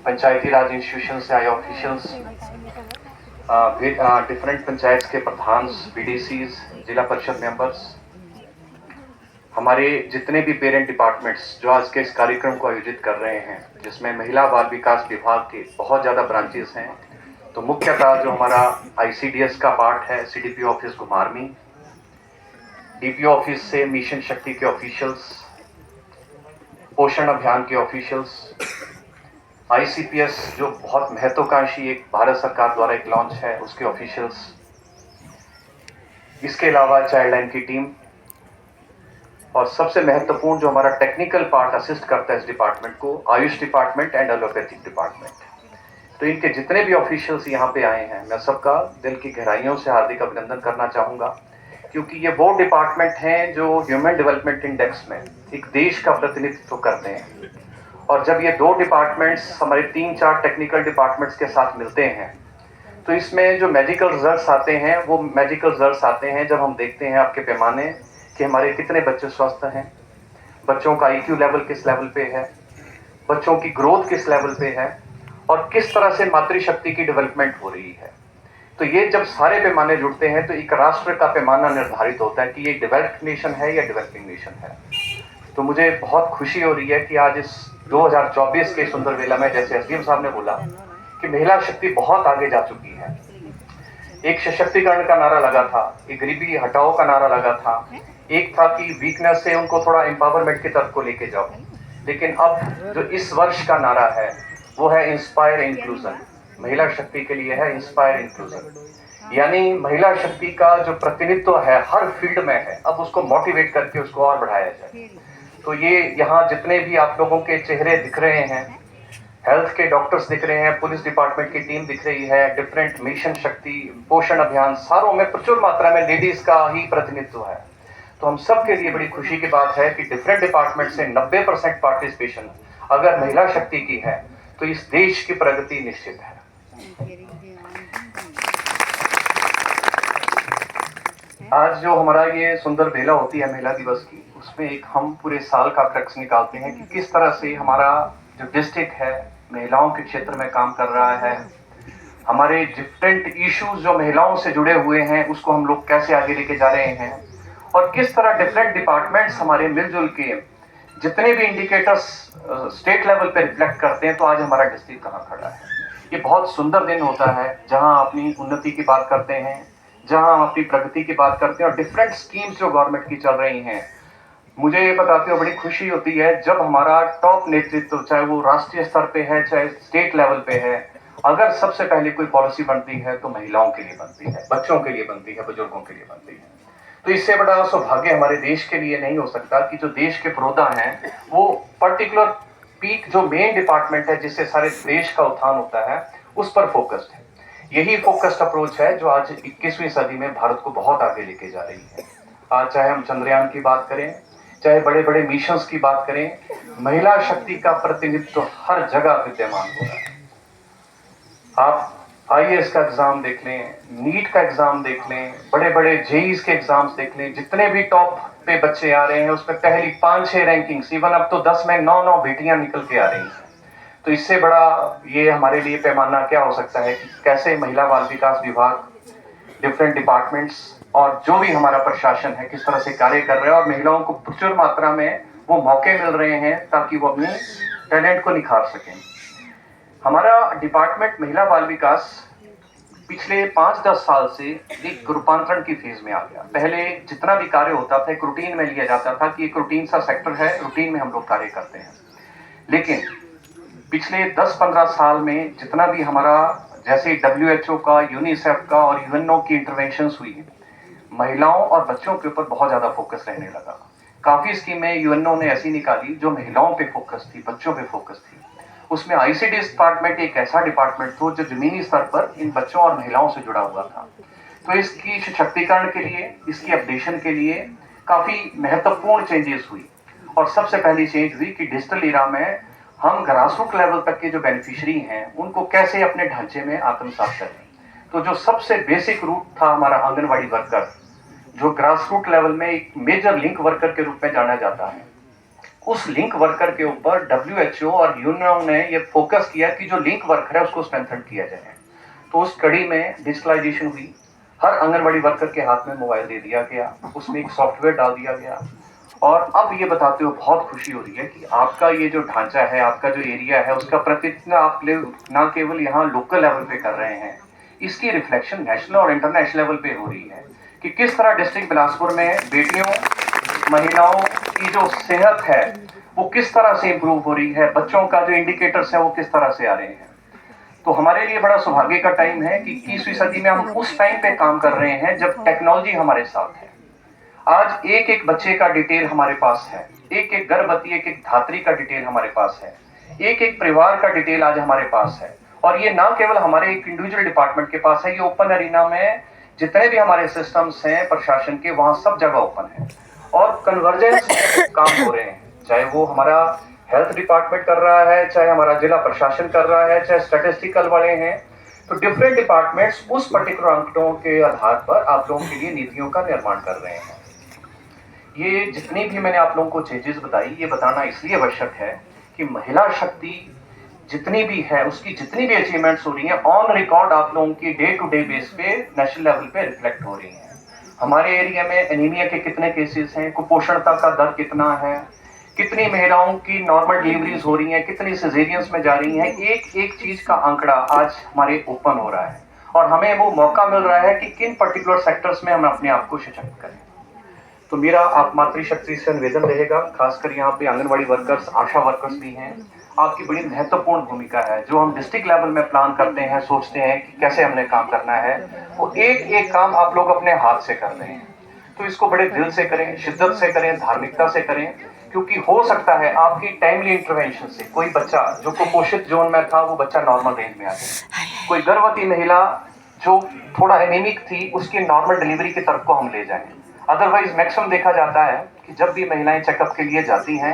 पंचायती राज institution से आए officials, different panchayat के प्रधान, बीडीसीज, जिला परिषद मेंबर्स, हमारे जितने भी पेरेंट डिपार्टमेंट्स जो आज के इस कार्यक्रम को आयोजित कर रहे हैं, जिसमें महिला बाल विकास विभाग के बहुत ज़्यादा ब्रांचेस हैं। तो मुख्यतः जो हमारा आईसीडीएस का पार्ट है, सीडीपी ऑफिस घुमारमी, डीपीओ ऑफिस से मिशन शक्ति के ऑफिशियल्स, पोषण अभियान के ऑफिशियल्स, आईसीपीएस जो बहुत महत्वाकांक्षी एक भारत सरकार द्वारा एक लॉन्च है उसके ऑफिशियल्स, इसके अलावा चाइल्ड लाइन की टीम, और सबसे महत्वपूर्ण जो हमारा टेक्निकल पार्ट असिस्ट करता है इस डिपार्टमेंट को, Ayush department and allopathic department. तो इनके जितने भी ऑफिशियल्स यहाँ पे आए हैं, मैं सबका दिल की गहराइयों से हार्दिक अभिनंदन करना चाहूँगा, क्योंकि ये वो डिपार्टमेंट हैं जो ह्यूमन डेवलपमेंट इंडेक्स में एक देश का प्रतिनिधित्व करते हैं। और जब ये दो डिपार्टमेंट्स हमारे 3-4 टेक्निकल डिपार्टमेंट्स के साथ मिलते हैं, तो इसमें जो मेडिकल रिजल्ट्स आते हैं वो मेडिकल रिजल्ट्स आते हैं जब हम देखते हैं आपके पैमाने कि हमारे कितने बच्चे स्वस्थ हैं, बच्चों का आईक्यू लेवल किस लेवल पे है, बच्चों की ग्रोथ किस लेवल पे है, और किस तरह से मातृशक्ति की डेवलपमेंट हो रही है। तो ये जब सारे पैमाने जुड़ते हैं तो एक राष्ट्र का पैमाना निर्धारित होता है कि ये डेवलप्ड नेशन है या डेवलपिंग नेशन है। तो मुझे बहुत खुशी हो रही है कि आज इस 2024 के सुंदर वेला में, जैसे एसडीएम साहब ने बोला कि महिला शक्ति बहुत आगे जा चुकी है। एक सशक्तिकरण का नारा लगा था, एक गरीबी हटाओ का नारा लगा था, एक था कि वीकनेस से उनको थोड़ा एम्पावरमेंट की तरफ को लेके जाओ, लेकिन अब जो इस वर्ष का नारा है वो है इंस्पायर इंक्लूजन। महिला शक्ति के लिए है इंस्पायर इंक्लूजन, यानी महिला शक्ति का जो प्रतिनिधित्व है हर फील्ड में है, अब उसको मोटिवेट करके उसको और बढ़ाया जाए। तो ये यहाँ जितने भी आप लोगों के चेहरे दिख रहे हैं, हेल्थ के डॉक्टर्स दिख रहे हैं, पुलिस डिपार्टमेंट की टीम दिख रही है, डिफरेंट मिशन शक्ति, पोषण अभियान, सारों में प्रचुर मात्रा में लेडीज का ही प्रतिनिधित्व है। तो हम सब के लिए बड़ी खुशी की बात है कि डिफरेंट डिपार्टमेंट से 90% पार्टिसिपेशन अगर महिला शक्ति की है तो इस देश की प्रगति निश्चित है। आज जो हमारा ये सुंदर बेला होती है महिला दिवस की, उसमें एक हम पूरे साल का क्रक्स निकालते हैं कि किस तरह से हमारा जो डिस्ट्रिक्ट है महिलाओं के क्षेत्र में काम कर रहा है, हमारे डिफरेंट इश्यूज जो महिलाओं से जुड़े हुए हैं उसको हम लोग कैसे आगे लेके जा रहे हैं, और किस तरह डिफरेंट डिपार्टमेंट्स हमारे मिलजुल के जितने भी इंडिकेटर्स स्टेट लेवल पे रिफ्लेक्ट करते हैं तो आज हमारा डिस्ट्रिक्ट कहाँ खड़ा है। ये बहुत सुंदर दिन होता है जहां अपनी उन्नति की बात करते हैं, जहां हम अपनी प्रगति की बात करते हैं, और डिफरेंट स्कीम्स जो गवर्नमेंट की चल रही हैं। मुझे ये बताते हुए बड़ी खुशी होती है जब हमारा टॉप नेतृत्व, चाहे वो राष्ट्रीय स्तर पे है चाहे स्टेट लेवल पे है, अगर सबसे पहले कोई पॉलिसी बनती है तो महिलाओं के लिए बनती है, बच्चों के लिए बनती है, बुजुर्गों के लिए बनती है। तो इससे बड़ा सौभाग्य हमारे देश के लिए नहीं हो सकता कि जो देश के पुरोधा हैं वो पर्टिकुलर पीक जो मेन डिपार्टमेंट है जिससे सारे देश का उत्थान होता है उस पर फोकस्ड है। यही फोकस्ड अप्रोच है जो आज 21वीं सदी में भारत को बहुत आगे लेके जा रही है। आज चाहे हम चंद्रयान की बात करें, चाहे बड़े बड़े मिशंस की बात करें, महिला शक्ति का प्रतिनिधित्व हर जगह विद्यमान हो रहा है। आप आईएएस का एग्जाम देख लें, नीट का एग्जाम देख लें, बड़े बड़े जेईस के एग्जाम्स देख लें, जितने भी टॉप पे बच्चे आ रहे हैं उसमें पहली 5-6 रैंकिंग्स, इवन अब तो 10 में 9-9 बेटियां निकल के आ रही हैं। तो इससे बड़ा ये हमारे लिए पैमाना क्या हो सकता है कि कैसे महिला बाल विकास विभाग, डिफरेंट डिपार्टमेंट्स और जो भी हमारा प्रशासन है किस तरह से कार्य कर रहे हैं, और महिलाओं को प्रचुर मात्रा में वो मौके मिल रहे हैं ताकि वो अपनी टैलेंट को निखार सकें। हमारा डिपार्टमेंट महिला बाल विकास पिछले 5-10 साल से एक रूपांतरण की फेज में आ गया। पहले जितना भी कार्य होता था एक रूटीन में लिया जाता था कि एक रूटीन सा सेक्टर है, रूटीन में हम लोग कार्य करते हैं। लेकिन पिछले 10-15 साल में जितना भी हमारा, जैसे WHO का, यूनिसेफ का और यूएनओ की इंटरवेंशंस हुई, महिलाओं और बच्चों के ऊपर बहुत ज्यादा फोकस रहने लगा। काफी स्कीमें यूएनओ ने ऐसी निकाली जो महिलाओं पे फोकस थी, बच्चों पे फोकस थी। उसमें आईसीडीएस डिपार्टमेंट एक ऐसा डिपार्टमेंट था जो जमीनी स्तर पर इन बच्चों और महिलाओं से जुड़ा हुआ था। तो इसकी सशक्तिकरण के लिए, इसकी अपडेशन के लिए काफी महत्वपूर्ण चेंजेस हुई, और सबसे पहली चेंज हुई कि डिजिटल इरा में हम ग्रासरूट लेवल तक के जो बेनिफिशियरी हैं उनको कैसे अपने ढांचे में आत्मसात करें। तो जो सबसे बेसिक रूट था हमारा आंगनवाड़ी वर्कर, जो ग्रासरूट लेवल में एक मेजर लिंक वर्कर के रूप में जाना जाता है, उस लिंक वर्कर के ऊपर WHO और यूएनओ ने ये फोकस किया कि जो लिंक वर्कर है उसको स्ट्रेंथन किया जाए। तो उस कड़ी में डिजिटलाइजेशन हुई, हर आंगनबाड़ी वर्कर के हाथ में मोबाइल दे दिया गया, उसमें एक सॉफ्टवेयर डाल दिया गया। और अब ये बताते हुए बहुत खुशी हो रही है कि आपका ये जो ढांचा है, आपका जो एरिया है, उसका प्रतिनिधित्व आप ना केवल यहाँ लोकल लेवल पे कर रहे हैं, इसकी रिफ्लेक्शन नेशनल और इंटरनेशनल लेवल पे हो रही है कि किस तरह डिस्ट्रिक्ट बिलासपुर में बेटियों, महिलाओं की जो सेहत है वो किस तरह से इंप्रूव हो रही है, बच्चों का जो इंडिकेटर्स है वो किस तरह से आ रहे हैं। तो हमारे लिए बड़ा सौभाग्य का टाइम है कि 21वीं सदी में हम उस टाइम पे काम कर रहे हैं जब टेक्नोलॉजी हमारे साथ है। आज एक एक बच्चे का डिटेल हमारे पास है, एक एक गर्भवती, एक एक धात्री का डिटेल हमारे पास है, एक एक परिवार का डिटेल आज हमारे पास है। और ये ना केवल हमारे एक इंडिविजुअल डिपार्टमेंट के पास है, ये ओपन अरीना में जितने भी हमारे सिस्टम्स हैं प्रशासन के, वहां सब जगह ओपन है और कन्वर्जेंस काम हो रहे हैं। चाहे वो हमारा हेल्थ डिपार्टमेंट कर रहा है, चाहे हमारा जिला प्रशासन कर रहा है, चाहे स्टैटिस्टिकल वाले हैं, तो डिफरेंट डिपार्टमेंट्स उस पर्टिकुलर आंकड़ों के आधार पर आप लोगों के लिए नीतियों का निर्माण कर रहे हैं। ये जितनी भी मैंने आप लोगों को चेंजेस बताई, ये बताना इसलिए आवश्यक है कि महिला शक्ति जितनी भी है, उसकी जितनी भी अचीवमेंट्स हो रही हैं, ऑन रिकॉर्ड आप लोगों की डे टू डे बेस पे नेशनल लेवल पे रिफ्लेक्ट हो रही हैं। हमारे एरिया में एनीमिया के कितने केसेस हैं, कुपोषणता का दर कितना है, कितनी महिलाओं की नॉर्मल डिलीवरीज हो रही हैं, कितनी सिजेरियंस में जा रही हैं, एक एक चीज का आंकड़ा आज हमारे ओपन हो रहा है और हमें वो मौका मिल रहा है कि किन पर्टिकुलर सेक्टर्स में हम अपने आप को सशक्त करें। तो मेरा आप मातृशक्ति से निवेदन रहेगा, खासकर यहाँ पे आंगनबाड़ी वर्कर्स, आशा वर्कर्स भी हैं, आपकी बड़ी महत्वपूर्ण भूमिका है। जो हम डिस्ट्रिक्ट लेवल में प्लान करते हैं, सोचते हैं कि कैसे हमने काम करना है, वो एक एक काम आप लोग अपने हाथ से कर रहे हैं। तो इसको बड़े दिल से करें, शिद्दत से करें, धार्मिकता से करें, क्योंकि हो सकता है आपकी टाइमली इंटरवेंशन से कोई बच्चा जो कुपोषित जोन में था वो बच्चा नॉर्मल रेंज में आ जाए, कोई गर्भवती महिला जो थोड़ा एनीमिक थी उसकी नॉर्मल डिलीवरी की तरफ को हम ले जाएं। अदरवाइज मैक्सिमम देखा जाता है कि जब भी महिलाएं चेकअप के लिए जाती हैं